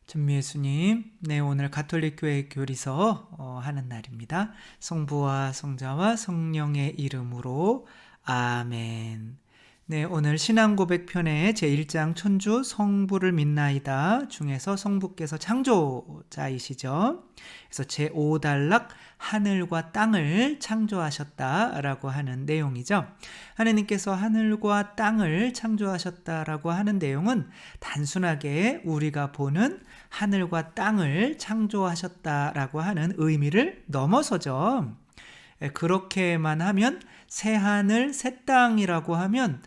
전미 예수님, 네, 오늘 가톨릭교회 교리서 하는 날입니다. 성부와 성자와 성령의 이름으로 아멘. 네, 오늘 신앙고백편의 제1장 천주 성부를 믿나이다 중에서 성부께서 창조자이시죠. 그래서 제5단락 하늘과 땅을 창조하셨다라고 하는 내용이죠. 하느님께서 하늘과 땅을 창조하셨다라고 하는 내용은 단순하게 우리가 보는 하늘과 땅을 창조하셨다라고 하는 의미를 넘어서죠. 그렇게만 하면 새하늘 새 땅이라고 하면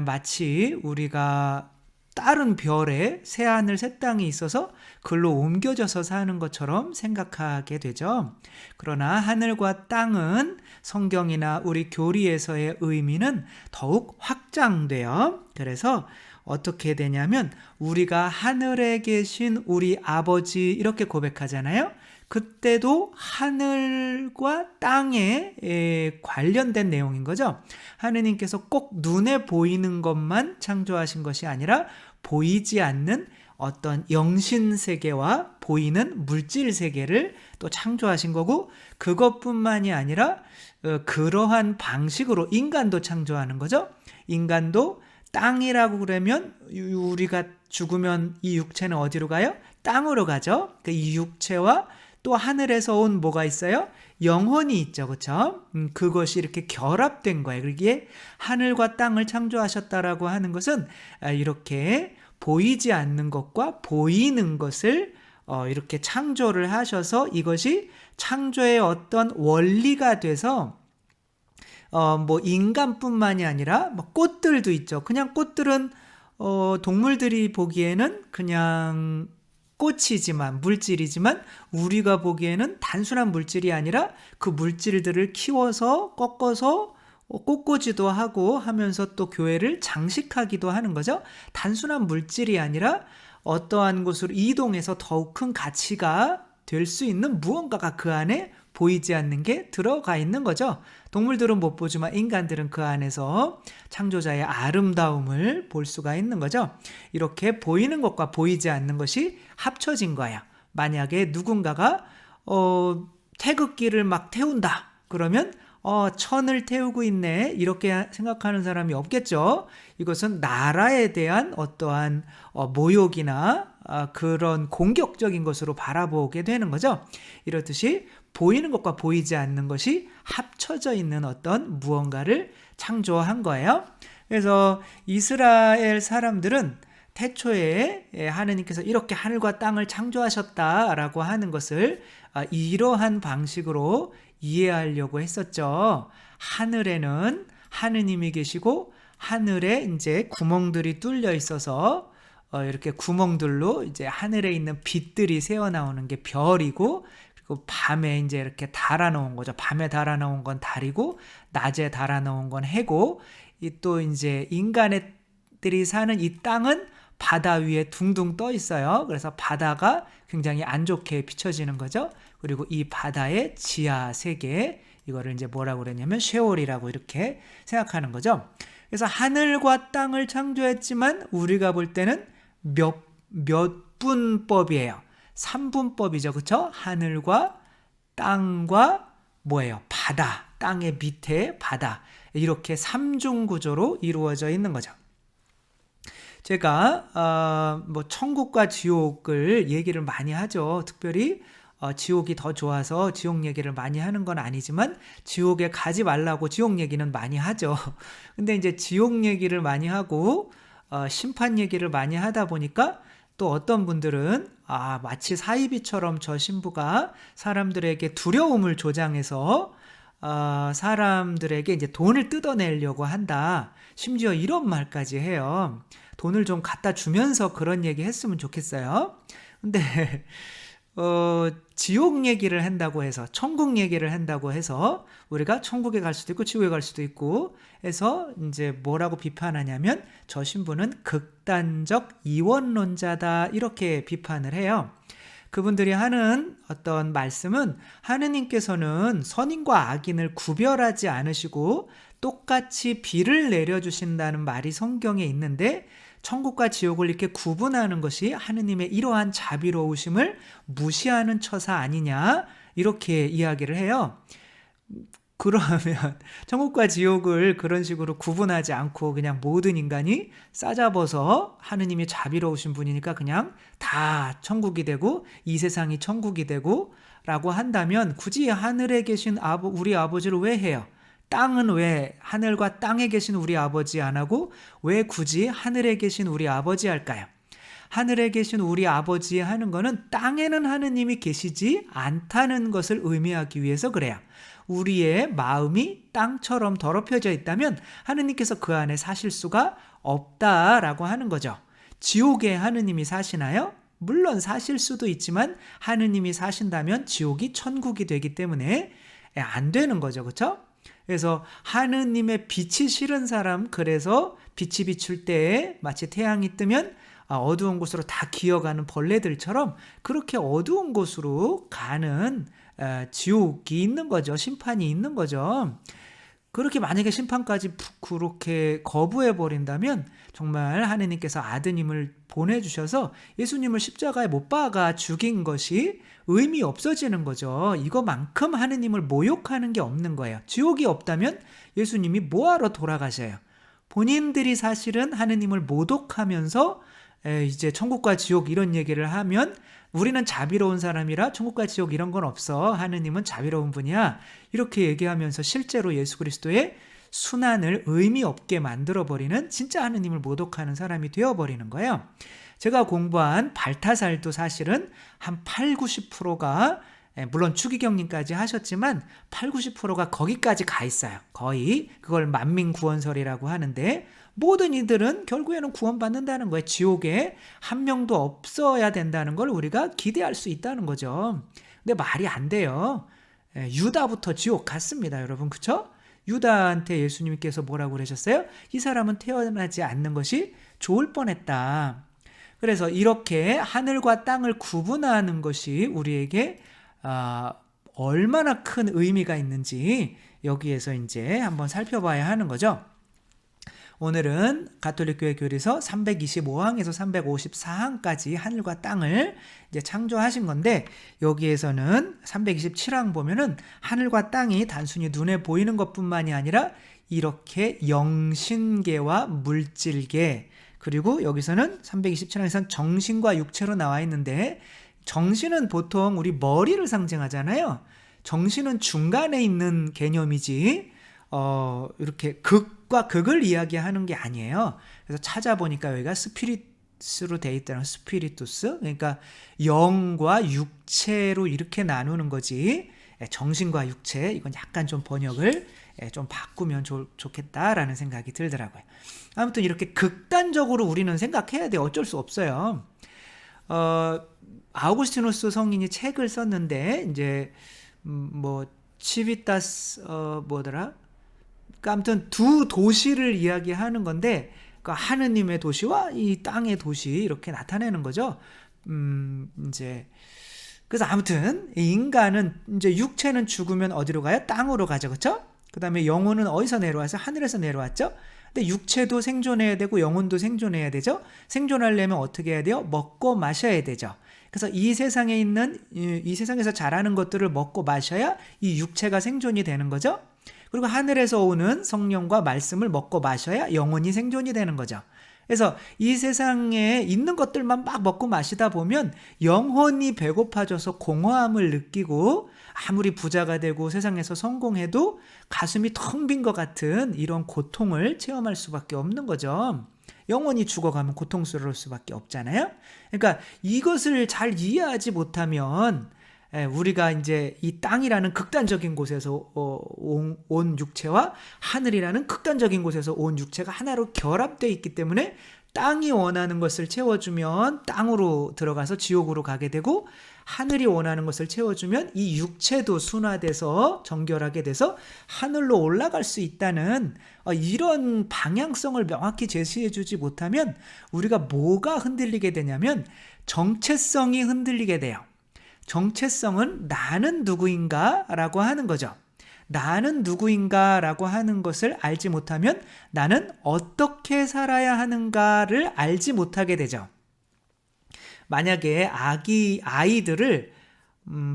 마치 우리가 다른 별에 새하늘 새 땅이 있어서 글로 옮겨져서 사는 것처럼 생각하게 되죠. 그러나 하늘과 땅은 성경이나 우리 교리에서의 의미는 더욱 확장돼요. 그래서 어떻게 되냐면 우리가 하늘에 계신 우리 아버지 이렇게 고백하잖아요. 그때도 하늘과 땅에 관련된 내용인 거죠. 하느님께서 꼭 눈에 보이는 것만 창조하신 것이 아니라 보이지 않는 어떤 영신 세계와 보이는 물질 세계를 또 창조하신 거고, 그것뿐만이 아니라 그러한 방식으로 인간도 창조하는 거죠. 인간도 땅이라고 그러면 우리가 죽으면 이 육체는 어디로 가요? 땅으로 가죠. 이 육체와 또 하늘에서 온 뭐가 있어요? 영혼이 있죠. 그렇죠? 그것이 이렇게 결합된 거예요. 그러기에 하늘과 땅을 창조하셨다라고 하는 것은 이렇게 보이지 않는 것과 보이는 것을 이렇게 창조를 하셔서 이것이 창조의 어떤 원리가 돼서 뭐 인간뿐만이 아니라 뭐 꽃들도 있죠. 그냥 꽃들은 동물들이 보기에는 그냥 꽃이지만 물질이지만 우리가 보기에는 단순한 물질이 아니라 그 물질들을 키워서 꺾어서 꽃꽂이도 하고 하면서 또 교회를 장식하기도 하는 거죠. 단순한 물질이 아니라 어떠한 곳으로 이동해서 더욱 큰 가치가 될 수 있는 무언가가 그 안에 보이지 않는 게 들어가 있는 거죠. 동물들은 못 보지만 인간들은 그 안에서 창조자의 아름다움을 볼 수가 있는 거죠. 이렇게 보이는 것과 보이지 않는 것이 합쳐진 거예요. 만약에 누군가가 태극기를 막 태운다 그러면 천을 태우고 있네 이렇게 생각하는 사람이 없겠죠. 이것은 나라에 대한 어떠한 모욕이나 그런 공격적인 것으로 바라보게 되는 거죠. 이렇듯이 보이는 것과 보이지 않는 것이 합쳐져 있는 어떤 무언가를 창조한 거예요. 그래서 이스라엘 사람들은 태초에 하느님께서 이렇게 하늘과 땅을 창조하셨다라고 하는 것을 이러한 방식으로 이해하려고 했었죠. 하늘에는 하느님이 계시고 하늘에 이제 구멍들이 뚫려 있어서 이렇게 구멍들로 이제 하늘에 있는 빛들이 새어나오는 게 별이고, 그리고 밤에 이제 이렇게 달아놓은 거죠. 밤에 달아놓은 건 달이고 낮에 달아놓은 건 해고, 또 이제 인간들이 사는 이 땅은 바다 위에 둥둥 떠 있어요. 그래서 바다가 굉장히 안 좋게 비춰지는 거죠. 그리고 이 바다의 지하 세계, 이거를 이제 뭐라고 그랬냐면 쉐올이라고 이렇게 생각하는 거죠. 그래서 하늘과 땅을 창조했지만 우리가 볼 때는 몇 분법이에요. 3분법이죠. 그렇죠? 하늘과 땅과 뭐예요? 바다, 땅의 밑에 바다, 이렇게 3중 구조로 이루어져 있는 거죠. 제가 뭐 천국과 지옥을 얘기를 많이 하죠. 특별히 지옥이 더 좋아서 지옥 얘기를 많이 하는 건 아니지만 지옥에 가지 말라고 지옥 얘기는 많이 하죠. 근데 이제 지옥 얘기를 많이 하고 심판 얘기를 많이 하다 보니까 또 어떤 분들은 마치 사이비처럼 저 신부가 사람들에게 두려움을 조장해서 사람들에게 이제 돈을 뜯어내려고 한다. 심지어 이런 말까지 해요. 돈을 좀 갖다 주면서 그런 얘기 했으면 좋겠어요. 근데 지옥 얘기를 한다고 해서, 천국 얘기를 한다고 해서 우리가 천국에 갈 수도 있고 지옥에 갈 수도 있고 해서 이제 뭐라고 비판하냐면 저 신부는 극단적 이원론자다 이렇게 비판을 해요. 그분들이 하는 어떤 말씀은 하느님께서는 선인과 악인을 구별하지 않으시고 똑같이 비를 내려주신다는 말이 성경에 있는데 천국과 지옥을 이렇게 구분하는 것이 하느님의 이러한 자비로우심을 무시하는 처사 아니냐 이렇게 이야기를 해요. 그러면 천국과 지옥을 그런 식으로 구분하지 않고 그냥 모든 인간이 싸잡아서 하느님이 자비로우신 분이니까 그냥 다 천국이 되고 이 세상이 천국이 되고 라고 한다면 굳이 하늘에 계신 우리 아버지를 왜 해요? 땅은 왜 하늘과 땅에 계신 우리 아버지 안 하고 왜 굳이 하늘에 계신 우리 아버지 할까요? 하늘에 계신 우리 아버지 하는 거는 땅에는 하느님이 계시지 않다는 것을 의미하기 위해서 그래요. 우리의 마음이 땅처럼 더럽혀져 있다면 하느님께서 그 안에 사실 수가 없다라고 하는 거죠. 지옥에 하느님이 사시나요? 물론 사실 수도 있지만 하느님이 사신다면 지옥이 천국이 되기 때문에 안 되는 거죠. 그렇죠? 그래서 하느님의 빛이 싫은 사람, 그래서 빛이 비출 때에 마치 태양이 뜨면 어두운 곳으로 다 기어가는 벌레들처럼 그렇게 어두운 곳으로 가는 지옥이 있는 거죠. 심판이 있는 거죠. 그렇게 만약에 심판까지 그렇게 거부해 버린다면 정말 하느님께서 아드님을 보내주셔서 예수님을 십자가에 못 박아 죽인 것이 의미 없어지는 거죠. 이거만큼 하느님을 모욕하는 게 없는 거예요. 지옥이 없다면 예수님이 뭐하러 돌아가셔요? 본인들이 사실은 하느님을 모독하면서 이제 천국과 지옥 이런 얘기를 하면 우리는 자비로운 사람이라 천국과 지옥 이런 건 없어. 하느님은 자비로운 분이야. 이렇게 얘기하면서 실제로 예수 그리스도의 순환을 의미 없게 만들어버리는 진짜 하느님을 모독하는 사람이 되어버리는 거예요. 제가 공부한 발타살도 사실은 한 8, 90%가 물론 추기경님까지 하셨지만 8, 90%가 거기까지 가 있어요. 거의 그걸 만민구원설이라고 하는데 모든 이들은 결국에는 구원받는다는 거예요. 지옥에 한 명도 없어야 된다는 걸 우리가 기대할 수 있다는 거죠. 근데 말이 안 돼요. 유다부터 지옥 갔습니다, 여러분. 그렇죠? 유다한테 예수님께서 뭐라고 그러셨어요? 이 사람은 태어나지 않는 것이 좋을 뻔했다. 그래서 이렇게 하늘과 땅을 구분하는 것이 우리에게 얼마나 큰 의미가 있는지 여기에서 이제 한번 살펴봐야 하는 거죠. 오늘은 가톨릭교회 교리서 325항에서 354항까지 하늘과 땅을 이제 창조하신 건데 여기에서는 327항 보면은 하늘과 땅이 단순히 눈에 보이는 것뿐만이 아니라 이렇게 영신계와 물질계, 그리고 여기서는 327항에서는 정신과 육체로 나와 있는데 정신은 보통 우리 머리를 상징하잖아요. 정신은 중간에 있는 개념이지 이렇게 극과 극을 이야기하는 게 아니에요. 그래서 찾아보니까 여기가 스피릿으로 돼 있다는 스피리투스, 그러니까 영과 육체로 이렇게 나누는 거지. 정신과 육체, 이건 약간 좀 번역을 좀 바꾸면 좋겠다라는 생각이 들더라고요. 아무튼 이렇게 극단적으로 우리는 생각해야 돼요. 어쩔 수 없어요. 아우구스티누스 성인이 책을 썼는데 이제 치비타스 뭐더라? 그러니까 아무튼 두 도시를 이야기하는 건데 그러니까 하느님의 도시와 이 땅의 도시 이렇게 나타내는 거죠. 이제 그래서 아무튼 인간은 이제 육체는 죽으면 어디로 가요? 땅으로 가죠, 그렇죠? 그다음에 영혼은 어디서 내려와서 하늘에서 내려왔죠. 근데 육체도 생존해야 되고 영혼도 생존해야 되죠. 생존하려면 어떻게 해야 돼요? 먹고 마셔야 되죠. 그래서 이 세상에 있는 이 세상에서 자라는 것들을 먹고 마셔야 이 육체가 생존이 되는 거죠. 그리고 하늘에서 오는 성령과 말씀을 먹고 마셔야 영혼이 생존이 되는 거죠. 그래서 이 세상에 있는 것들만 막 먹고 마시다 보면 영혼이 배고파져서 공허함을 느끼고 아무리 부자가 되고 세상에서 성공해도 가슴이 텅 빈 것 같은 이런 고통을 체험할 수밖에 없는 거죠. 영혼이 죽어가면 고통스러울 수밖에 없잖아요. 그러니까 이것을 잘 이해하지 못하면 우리가 이제 이 땅이라는 극단적인 곳에서 온 육체와 하늘이라는 극단적인 곳에서 온 육체가 하나로 결합되어 있기 때문에 땅이 원하는 것을 채워주면 땅으로 들어가서 지옥으로 가게 되고 하늘이 원하는 것을 채워주면 이 육체도 순화돼서 정결하게 돼서 하늘로 올라갈 수 있다는 이런 방향성을 명확히 제시해주지 못하면 우리가 뭐가 흔들리게 되냐면 정체성이 흔들리게 돼요. 정체성은 나는 누구인가 라고 하는 거죠. 나는 누구인가라고 하는 것을 알지 못하면 나는 어떻게 살아야 하는가를 알지 못하게 되죠. 만약에 아이들을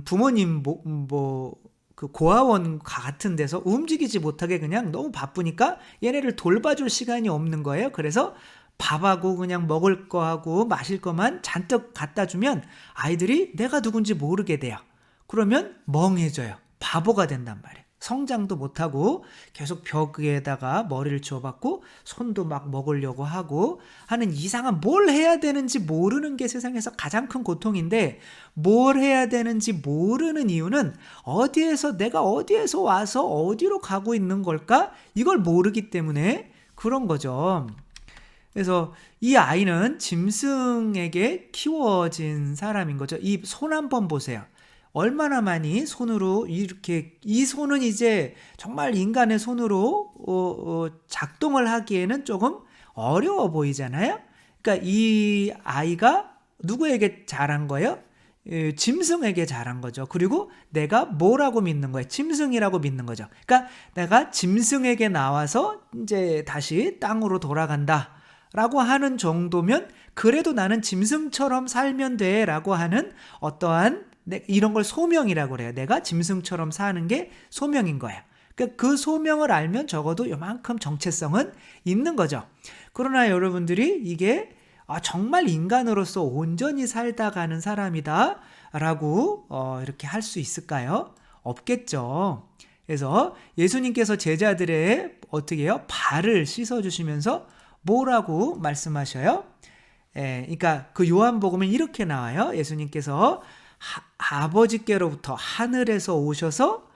부모님 그 고아원 같은 데서 움직이지 못하게 그냥 너무 바쁘니까 얘네를 돌봐줄 시간이 없는 거예요. 그래서 밥하고 그냥 먹을 거하고 마실 거만 잔뜩 갖다 주면 아이들이 내가 누군지 모르게 돼요. 그러면 멍해져요. 바보가 된단 말이에요. 성장도 못하고 계속 벽에다가 머리를 주워받고 손도 막 먹으려고 하고 하는 이상한, 뭘 해야 되는지 모르는 게 세상에서 가장 큰 고통인데, 뭘 해야 되는지 모르는 이유는 내가 어디에서 와서 어디로 가고 있는 걸까? 이걸 모르기 때문에 그런 거죠. 그래서 이 아이는 짐승에게 키워진 사람인 거죠. 이 손 한번 보세요. 얼마나 많이 손으로 이렇게, 이 손은 이제 정말 인간의 손으로 작동을 하기에는 조금 어려워 보이잖아요. 그러니까 이 아이가 누구에게 자란 거예요? 짐승에게 자란 거죠. 그리고 내가 뭐라고 믿는 거예요? 짐승이라고 믿는 거죠. 그러니까 내가 짐승에게 나와서 이제 다시 땅으로 돌아간다 라고 하는 정도면 그래도 나는 짐승처럼 살면 돼 라고 하는 어떠한, 이런 걸 소명이라고 그래요. 내가 짐승처럼 사는 게 소명인 거예요. 그러니까 그 소명을 알면 적어도 요만큼 정체성은 있는 거죠. 그러나 여러분들이 이게 정말 인간으로서 온전히 살다 가는 사람이다 라고 이렇게 할 수 있을까요? 없겠죠. 그래서 예수님께서 제자들의 어떻게 해요? 발을 씻어주시면서 뭐라고 말씀하셔요? 그러니까 그 요한복음은 이렇게 나와요. 예수님께서 아버지께로부터 하늘에서 오셔서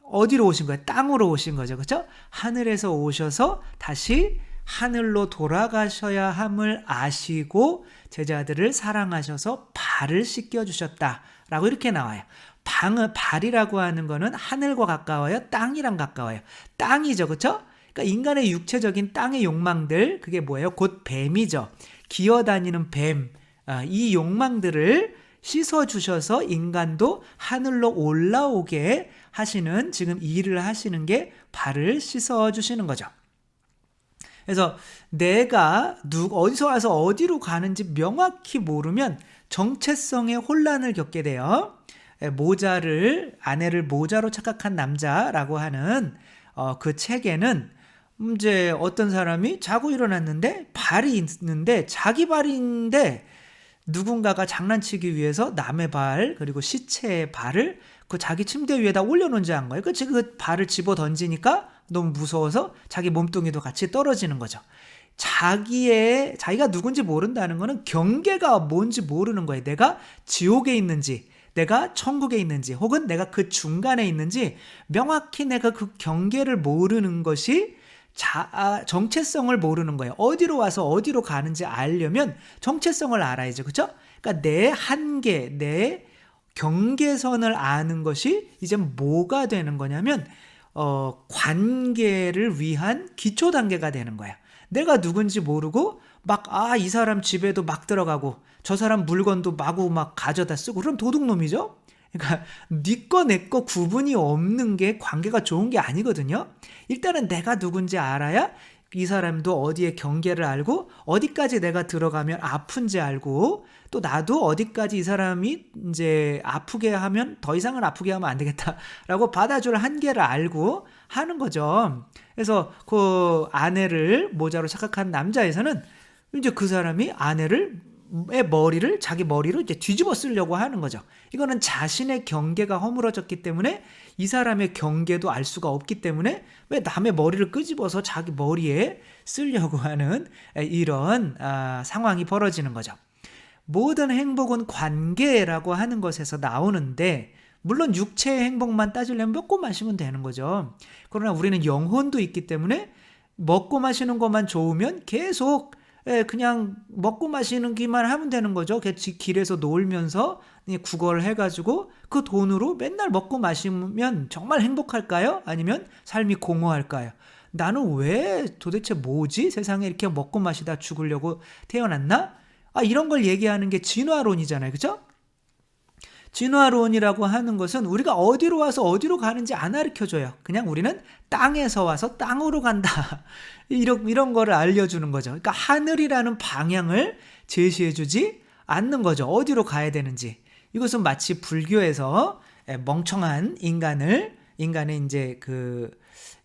어디로 오신 거예요? 땅으로 오신 거죠. 그렇죠? 하늘에서 오셔서 다시 하늘로 돌아가셔야 함을 아시고 제자들을 사랑하셔서 발을 씻겨 주셨다라고 이렇게 나와요. 발이라고 하는 거는 하늘과 가까워요? 땅이랑 가까워요? 땅이죠. 그렇죠? 그러니까 인간의 육체적인 땅의 욕망들, 그게 뭐예요? 곧 뱀이죠. 기어다니는 뱀. 이 욕망들을 씻어주셔서 인간도 하늘로 올라오게 하시는, 지금 일을 하시는 게 발을 씻어주시는 거죠. 그래서 내가 어디서 와서 어디로 가는지 명확히 모르면 정체성의 혼란을 겪게 돼요. 아내를 모자로 착각한 남자라고 하는 그 책에는 이제 어떤 사람이 자고 일어났는데 발이 있는데 자기 발인데 누군가가 장난치기 위해서 남의 발, 그리고 시체의 발을 그 자기 침대 위에다 올려놓은지 한 거예요. 그 발을 집어 던지니까 너무 무서워서 자기 몸뚱이도 같이 떨어지는 거죠. 자기가 누군지 모른다는 거는 경계가 뭔지 모르는 거예요. 내가 지옥에 있는지, 내가 천국에 있는지, 혹은 내가 그 중간에 있는지 명확히 내가 그 경계를 모르는 것이 정체성을 모르는 거예요. 어디로 와서 어디로 가는지 알려면 정체성을 알아야죠. 그렇죠? 그러니까 내 한계, 내 경계선을 아는 것이 이제 뭐가 되는 거냐면 관계를 위한 기초 단계가 되는 거야. 내가 누군지 모르고 이 사람 집에도 막 들어가고 저 사람 물건도 마구 막 가져다 쓰고, 그럼 도둑놈이죠? 그러니까 네 거 내 거 구분이 없는 게 관계가 좋은 게 아니거든요. 일단은 내가 누군지 알아야 이 사람도 어디에 경계를 알고 어디까지 내가 들어가면 아픈지 알고, 또 나도 어디까지 이 사람이 이제 아프게 하면 더 이상은 아프게 하면 안 되겠다라고 받아줄 한계를 알고 하는 거죠. 그래서 그 아내를 모자로 착각한 남자에서는 이제 그 사람이 자기 머리로 이제 뒤집어 쓰려고 하는 거죠. 이거는 자신의 경계가 허물어졌기 때문에, 이 사람의 경계도 알 수가 없기 때문에 왜 남의 머리를 끄집어서 자기 머리에 쓰려고 하는 이런 상황이 벌어지는 거죠. 모든 행복은 관계라고 하는 것에서 나오는데, 물론 육체의 행복만 따지려면 먹고 마시면 되는 거죠. 그러나 우리는 영혼도 있기 때문에 먹고 마시는 것만 좋으면 계속 그냥 먹고 마시는 기만 하면 되는 거죠. 길에서 놀면서 구걸 해가지고 그 돈으로 맨날 먹고 마시면 정말 행복할까요? 아니면 삶이 공허할까요? 나는 왜 도대체 뭐지? 세상에 이렇게 먹고 마시다 죽으려고 태어났나? 이런 걸 얘기하는 게 진화론이잖아요. 그죠? 진화론이라고 하는 것은 우리가 어디로 와서 어디로 가는지 안 가르쳐줘요. 그냥 우리는 땅에서 와서 땅으로 간다. 이런 거를 알려주는 거죠. 그러니까 하늘이라는 방향을 제시해주지 않는 거죠. 어디로 가야 되는지. 이것은 마치 불교에서 멍청한 인간의 이제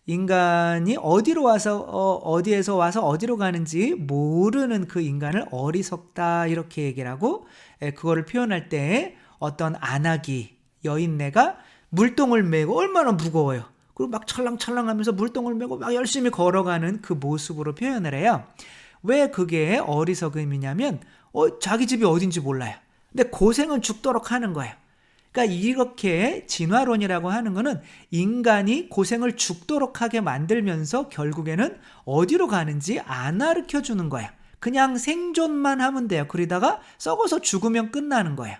인간이 어디로 와서 어디에서 와서 어디로 가는지 모르는 그 인간을 어리석다 이렇게 얘기를 하고, 그거를 표현할 때 어떤 안하기 여인네가 물동을 메고 얼마나 무거워요. 그리고 막 찰랑찰랑하면서 물동을 메고 막 열심히 걸어가는 그 모습으로 표현을 해요. 왜 그게 어리석음이냐면 자기 집이 어딘지 몰라요. 근데 고생은 죽도록 하는 거예요. 그러니까 이렇게 진화론이라고 하는 거는 인간이 고생을 죽도록 하게 만들면서 결국에는 어디로 가는지 안 가르쳐 주는 거예요. 그냥 생존만 하면 돼요. 그러다가 썩어서 죽으면 끝나는 거예요.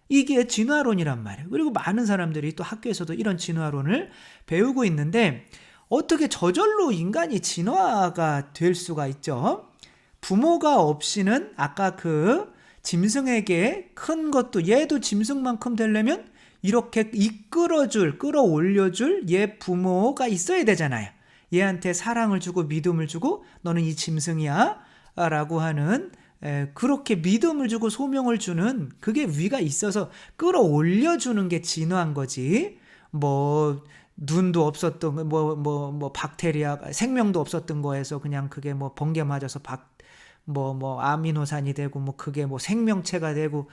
이게 진화론이란 말이에요. 그리고 많은 사람들이 또 학교에서도 이런 진화론을 배우고 있는데, 어떻게 저절로 인간이 진화가 될 수가 있죠? 부모가 없이는 아까 그 짐승에게 큰 것도 얘도 짐승만큼 되려면 이렇게 끌어올려줄 얘 부모가 있어야 되잖아요. 얘한테 사랑을 주고 믿음을 주고 너는 이 짐승이야 라고 하는, 그렇게 믿음을 주고 소명을 주는 그게 위가 있어서 끌어올려주는 게 진화한 거지. 뭐 눈도 없었던 뭐 박테리아가 생명도 없었던 거에서 그냥 그게 뭐 번개 맞아서 아미노산이 되고 뭐 그게 뭐 생명체가 되고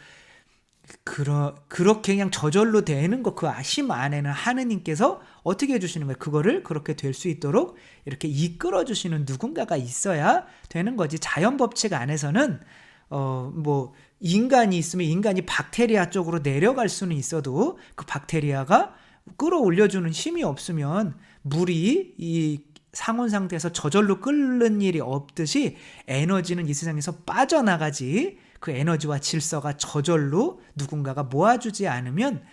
그렇게 그냥 저절로 되는 거, 그 힘 안에는 하느님께서 어떻게 해주시는 거예요? 그거를 그렇게 될 수 있도록 이렇게 이끌어 주시는 누군가가 있어야 되는 거지. 자연 법칙 안에서는 뭐 인간이 있으면 인간이 박테리아 쪽으로 내려갈 수는 있어도 그 박테리아가 끌어올려주는 힘이 없으면 물이 이 상온 상태에서 저절로 끓는 일이 없듯이 에너지는 이 세상에서 빠져나가지, 그 에너지와 질서가 저절로 누군가가 모아주지 않으면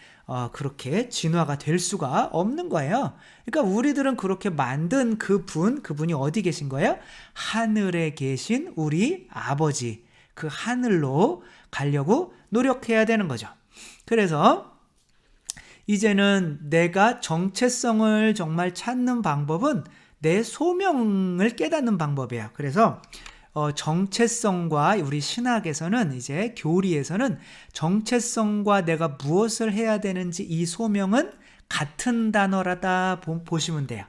그렇게 진화가 될 수가 없는 거예요. 그러니까 우리들은 그렇게 만든 그분이 어디 계신 거예요? 하늘에 계신 우리 아버지, 그 하늘로 가려고 노력해야 되는 거죠. 그래서 이제는 내가 정체성을 정말 찾는 방법은 내 소명을 깨닫는 방법이에요. 그래서 정체성과 우리 신학에서는, 이제 교리에서는 정체성과 내가 무엇을 해야 되는지 이 소명은 같은 단어라다 보시면 돼요.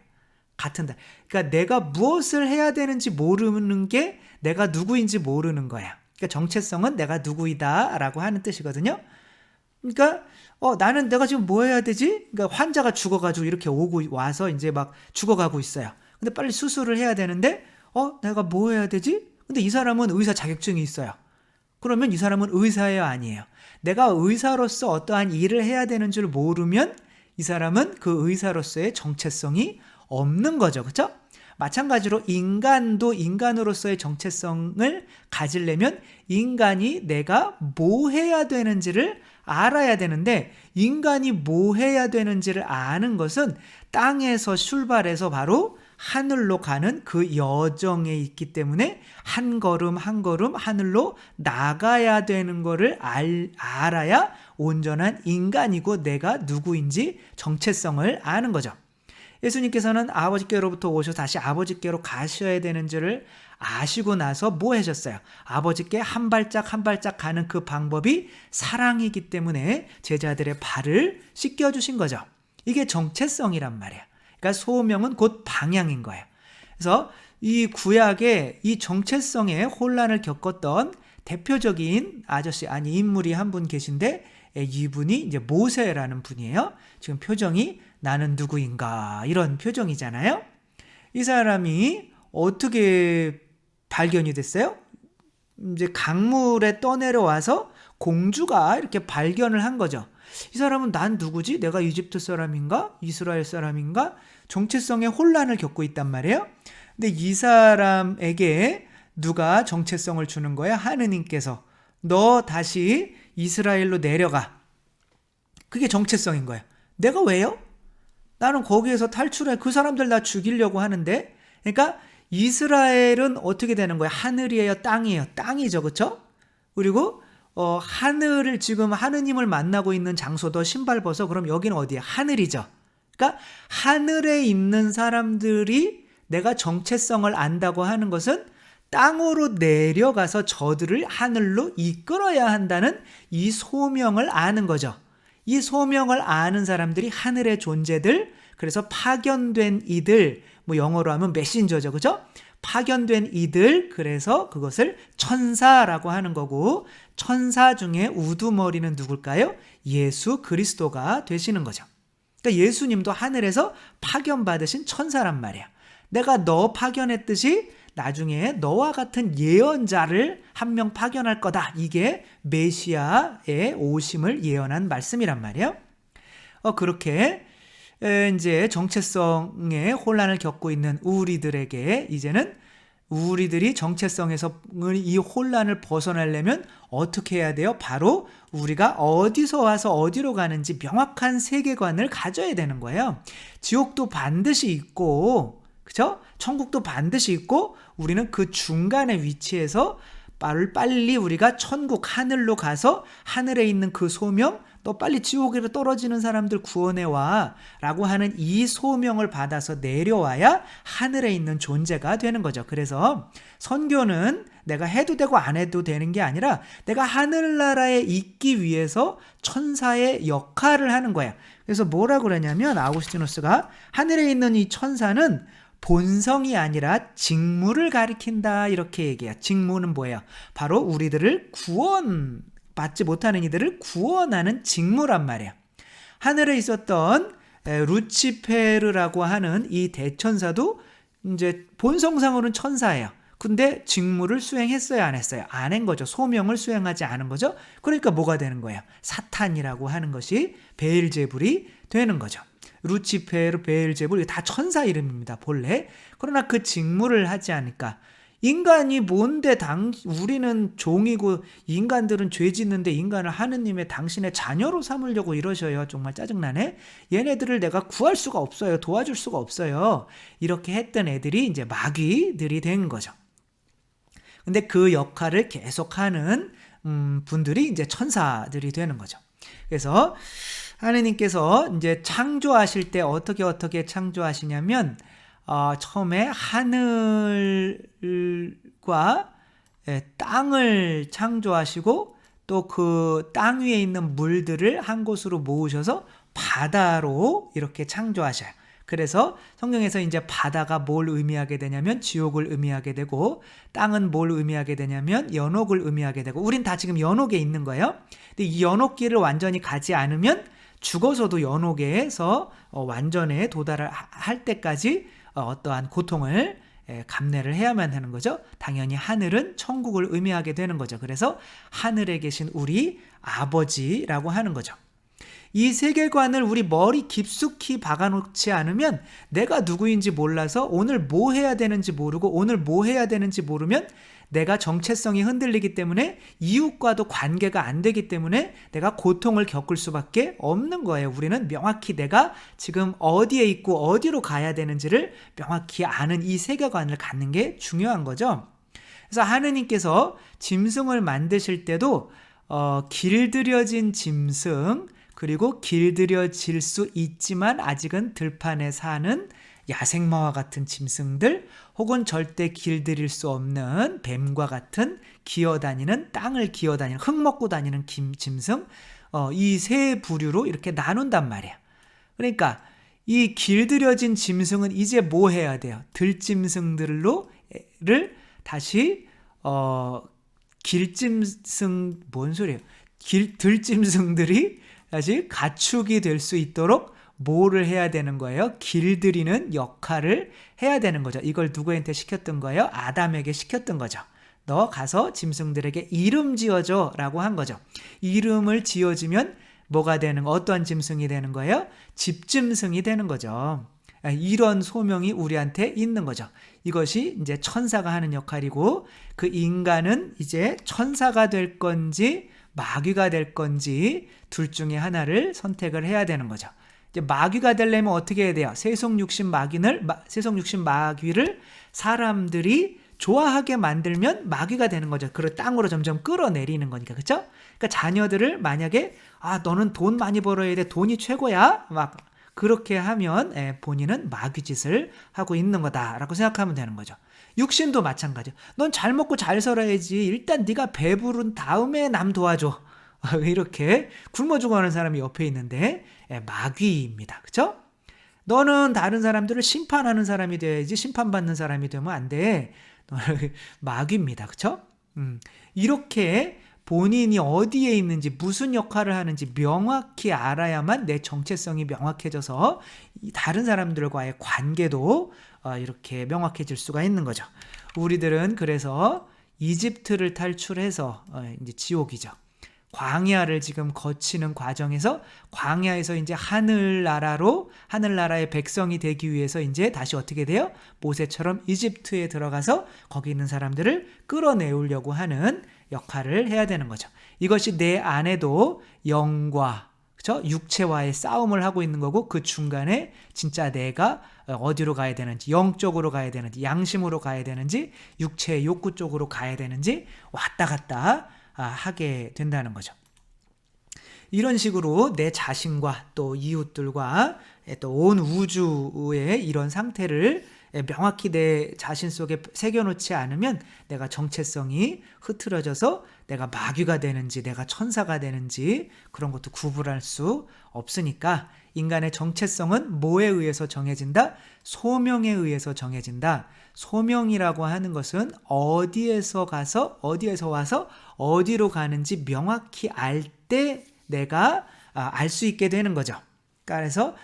같은 단어. 그러니까 내가 무엇을 해야 되는지 모르는 게 내가 누구인지 모르는 거야. 그러니까 정체성은 내가 누구이다 라고 하는 뜻이거든요. 그러니까 나는 내가 지금 뭐 해야 되지? 그러니까 환자가 죽어가지고 이렇게 와서 이제 막 죽어가고 있어요. 근데 빨리 수술을 해야 되는데 내가 뭐 해야 되지? 근데 이 사람은 의사 자격증이 있어요. 그러면 이 사람은 의사예요, 아니에요? 내가 의사로서 어떠한 일을 해야 되는 줄 모르면 이 사람은 그 의사로서의 정체성이 없는 거죠. 그렇죠? 마찬가지로 인간도 인간으로서의 정체성을 가지려면 인간이 내가 뭐 해야 되는지를 알아야 되는데, 인간이 뭐 해야 되는지를 아는 것은 땅에서 출발해서 바로 하늘로 가는 그 여정에 있기 때문에 한 걸음 한 걸음 하늘로 나가야 되는 거를 알아야 온전한 인간이고 내가 누구인지 정체성을 아는 거죠. 예수님께서는 아버지께로부터 오셔서 다시 아버지께로 가셔야 되는 줄을 아시고 나서 뭐 하셨어요? 아버지께 한 발짝 한 발짝 가는 그 방법이 사랑이기 때문에 제자들의 발을 씻겨주신 거죠. 이게 정체성이란 말이에요. 그러니까 소명은 곧 방향인 거예요. 그래서 이 구약에 이 정체성에 혼란을 겪었던 대표적인 인물이 한 분 계신데, 이분이 이제 모세라는 분이에요. 지금 표정이 나는 누구인가 이런 표정이잖아요. 이 사람이 어떻게 발견이 됐어요? 이제 강물에 떠내려와서 공주가 이렇게 발견을 한 거죠. 이 사람은 난 누구지? 내가 이집트 사람인가? 이스라엘 사람인가? 정체성에 혼란을 겪고 있단 말이에요. 근데 이 사람에게 누가 정체성을 주는 거야? 하느님께서. 너 다시 이스라엘로 내려가. 그게 정체성인 거예요. 내가 왜요? 나는 거기에서 탈출해. 그 사람들 나 죽이려고 하는데. 그러니까 이스라엘은 어떻게 되는 거예요? 하늘이에요? 땅이에요? 땅이죠. 그렇죠? 그리고 하늘을 지금 하느님을 만나고 있는 장소도 신발 벗어. 그럼 여기는 어디야? 하늘이죠. 그러니까 하늘에 있는 사람들이 내가 정체성을 안다고 하는 것은 땅으로 내려가서 저들을 하늘로 이끌어야 한다는 이 소명을 아는 거죠. 이 소명을 아는 사람들이 하늘의 존재들, 그래서 파견된 이들, 뭐 영어로 하면 메신저죠. 그죠? 파견된 이들, 그래서 그것을 천사라고 하는 거고, 천사 중에 우두머리는 누굴까요? 예수 그리스도가 되시는 거죠. 그러니까 예수님도 하늘에서 파견받으신 천사란 말이야. 내가 너 파견했듯이 나중에 너와 같은 예언자를 한 명 파견할 거다. 이게 메시아의 오심을 예언한 말씀이란 말이에요. 그렇게 이제 정체성의 혼란을 겪고 있는 우리들에게 이제는 우리들이 정체성에서 이 혼란을 벗어나려면 어떻게 해야 돼요? 바로 우리가 어디서 와서 어디로 가는지 명확한 세계관을 가져야 되는 거예요. 지옥도 반드시 있고, 그죠? 천국도 반드시 있고, 우리는 그 중간에 위치해서 빨리 우리가 천국 하늘로 가서 하늘에 있는 그 소명, 너 빨리 지옥으로 떨어지는 사람들 구원해 와 라고 하는 이 소명을 받아서 내려와야 하늘에 있는 존재가 되는 거죠. 그래서 선교는 내가 해도 되고 안 해도 되는 게 아니라 내가 하늘나라에 있기 위해서 천사의 역할을 하는 거야. 그래서 뭐라고 그러냐면 아우구스티누스가 하늘에 있는 이 천사는 본성이 아니라 직무를 가리킨다 이렇게 얘기해요. 직무는 뭐예요? 바로 우리들을 구원받지 못하는 이들을 구원하는 직무란 말이에요. 하늘에 있었던 루치페르라고 하는 이 대천사도 이제 본성상으로는 천사예요. 근데 직무를 수행했어요, 안 했어요? 안 한 거죠. 소명을 수행하지 않은 거죠. 그러니까 뭐가 되는 거예요? 사탄이라고 하는 것이 베엘제불이 되는 거죠. 루치페르, 베엘제불, 다 천사 이름입니다, 본래. 그러나 그 직무를 하지 않으니까 인간이 뭔데 우리는 종이고 인간들은 죄 짓는데 인간을 하느님의 당신의 자녀로 삼으려고 이러셔요. 정말 짜증나네. 얘네들을 내가 구할 수가 없어요. 도와줄 수가 없어요. 이렇게 했던 애들이 이제 마귀들이 된 거죠. 근데 그 역할을 계속하는 분들이 이제 천사들이 되는 거죠. 그래서 하느님께서 이제 창조하실 때 어떻게 창조하시냐면 처음에 하늘과 땅을 창조하시고 또 그 땅 위에 있는 물들을 한 곳으로 모으셔서 바다로 이렇게 창조하셔요. 그래서 성경에서 이제 바다가 뭘 의미하게 되냐면 지옥을 의미하게 되고, 땅은 뭘 의미하게 되냐면 연옥을 의미하게 되고, 우린 다 지금 연옥에 있는 거예요. 근데 이 연옥길을 완전히 가지 않으면 죽어서도 연옥에서 완전에 도달을 할 때까지 어떠한 고통을 감내를 해야만 하는 거죠. 당연히 하늘은 천국을 의미하게 되는 거죠. 그래서 하늘에 계신 우리 아버지라고 하는 거죠. 이 세계관을 우리 머리 깊숙이 박아놓지 않으면 내가 누구인지 몰라서 오늘 뭐 해야 되는지 모르고 오늘 뭐 해야 되는지 모르면 내가 정체성이 흔들리기 때문에 이웃과도 관계가 안 되기 때문에 내가 고통을 겪을 수밖에 없는 거예요. 우리는 명확히 내가 지금 어디에 있고 어디로 가야 되는지를 명확히 아는 이 세계관을 갖는 게 중요한 거죠. 그래서 하느님께서 짐승을 만드실 때도 길들여진 짐승, 그리고 길들여질 수 있지만 아직은 들판에 사는 야생마와 같은 짐승들, 혹은 절대 길들일 수 없는 뱀과 같은 기어다니는, 땅을 기어다니는, 흙 먹고 다니는 짐승, 이 세 부류로 이렇게 나눈단 말이야. 그러니까 이 길들여진 짐승은 이제 뭐 해야 돼요? 들짐승들을 다시 길짐승, 뭔 소리예요? 들짐승들이 다시 가축이 될 수 있도록 뭐를 해야 되는 거예요? 길들이는 역할을 해야 되는 거죠. 이걸 누구한테 시켰던 거예요? 아담에게 시켰던 거죠. 너 가서 짐승들에게 이름 지어줘 라고 한 거죠. 이름을 지어주면 뭐가 되는 거, 어떠한 짐승이 되는 거예요? 집짐승이 되는 거죠. 이런 소명이 우리한테 있는 거죠. 이것이 이제 천사가 하는 역할이고, 그 인간은 이제 천사가 될 건지 마귀가 될 건지 둘 중에 하나를 선택을 해야 되는 거죠. 이제 마귀가 되려면 어떻게 해야 돼요? 세속 육신 마귀를 사람들이 좋아하게 만들면 마귀가 되는 거죠. 그걸 땅으로 점점 끌어내리는 거니까. 그렇죠? 그러니까 자녀들을 만약에 너는 돈 많이 벌어야 돼. 돈이 최고야. 막 그렇게 하면 본인은 마귀 짓을 하고 있는 거다라고 생각하면 되는 거죠. 육신도 마찬가지죠. 넌 잘 먹고 잘 살아야지. 일단 네가 배부른 다음에 남 도와줘. 이렇게 굶어 죽어가는 사람이 옆에 있는데 마귀입니다. 그렇죠? 너는 다른 사람들을 심판하는 사람이 돼야지 심판받는 사람이 되면 안 돼. 마귀입니다. 그렇죠? 이렇게 본인이 어디에 있는지 무슨 역할을 하는지 명확히 알아야만 내 정체성이 명확해져서 다른 사람들과의 관계도 이렇게 명확해질 수가 있는 거죠. 우리들은 그래서 이집트를 탈출해서 이제 지옥이죠. 광야를 지금 거치는 과정에서 광야에서 이제 하늘나라의 백성이 되기 위해서 이제 다시 어떻게 돼요? 모세처럼 이집트에 들어가서 거기 있는 사람들을 끌어내우려고 하는 역할을 해야 되는 거죠. 이것이 내 안에도 영과 그렇죠? 육체와의 싸움을 하고 있는 거고 그 중간에 진짜 내가 어디로 가야 되는지 영적으로 가야 되는지 양심으로 가야 되는지 육체의 욕구 쪽으로 가야 되는지 왔다 갔다 하게 된다는 거죠. 이런 식으로 내 자신과 또 이웃들과 또 온 우주의 이런 상태를 명확히 내 자신 속에 새겨놓지 않으면 내가 정체성이 흐트러져서 내가 마귀가 되는지 내가 천사가 되는지 그런 것도 구분할 수 없으니까 인간의 정체성은 뭐에 의해서 정해진다? 소명에 의해서 정해진다. 소명이라고 하는 것은 어디에서 와서 어디로 가는지 명확히 알 때 내가 알 수 있게 되는 거죠. 그래서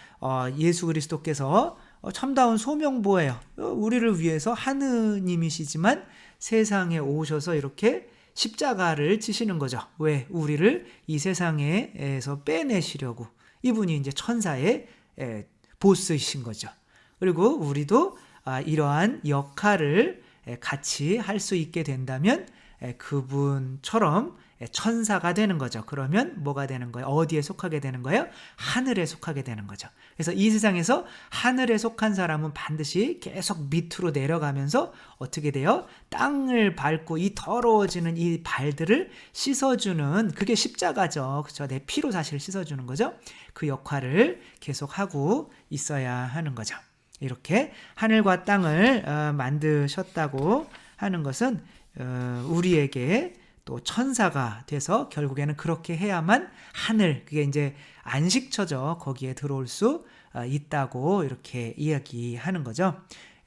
예수 그리스도께서 참다운 소명보예요. 우리를 위해서 하느님이시지만 세상에 오셔서 이렇게 십자가를 지시는 거죠. 왜? 우리를 이 세상에서 빼내시려고. 이분이 이제 천사의 보스이신 거죠. 그리고 우리도 이러한 역할을 같이 할 수 있게 된다면 그분처럼 천사가 되는 거죠. 그러면 뭐가 되는 거예요? 어디에 속하게 되는 거예요? 하늘에 속하게 되는 거죠. 그래서 이 세상에서 하늘에 속한 사람은 반드시 계속 밑으로 내려가면서 어떻게 돼요? 땅을 밟고 이 더러워지는 이 발들을 씻어주는 그게 십자가죠. 그렇죠? 내 피로 사실 씻어주는 거죠. 그 역할을 계속 하고 있어야 하는 거죠. 이렇게 하늘과 땅을 만드셨다고 하는 것은 우리에게 또 천사가 돼서 결국에는 그렇게 해야만 하늘, 그게 이제 안식처죠. 거기에 들어올 수 있다고 이렇게 이야기하는 거죠.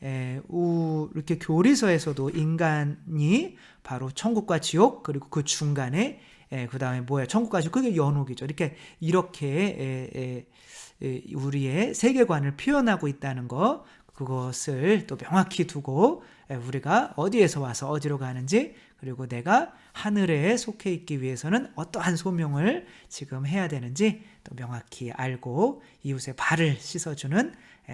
이렇게 교리서에서도 인간이 바로 천국과 지옥 그리고 그 중간에 그 다음에 뭐예요? 천국과 지옥 그게 연옥이죠. 이렇게 우리의 세계관을 표현하고 있다는 거 그것을 또 명확히 두고 우리가 어디에서 와서 어디로 가는지 그리고 내가 하늘에 속해 있기 위해서는 어떠한 소명을 지금 해야 되는지 또 명확히 알고 이웃의 발을 씻어주는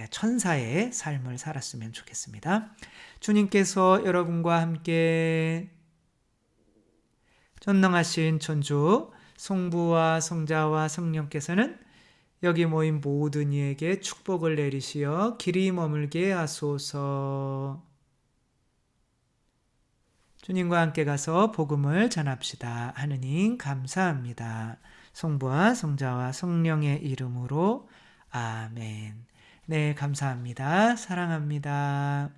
천사의 삶을 살았으면 좋겠습니다. 주님께서 여러분과 함께 전능하신 천주 성부와 성자와 성령께서는 여기 모인 모든 이에게 축복을 내리시어 길이 머물게 하소서. 주님과 함께 가서 복음을 전합시다. 하느님 감사합니다. 성부와 성자와 성령의 이름으로 아멘. 네, 감사합니다. 사랑합니다.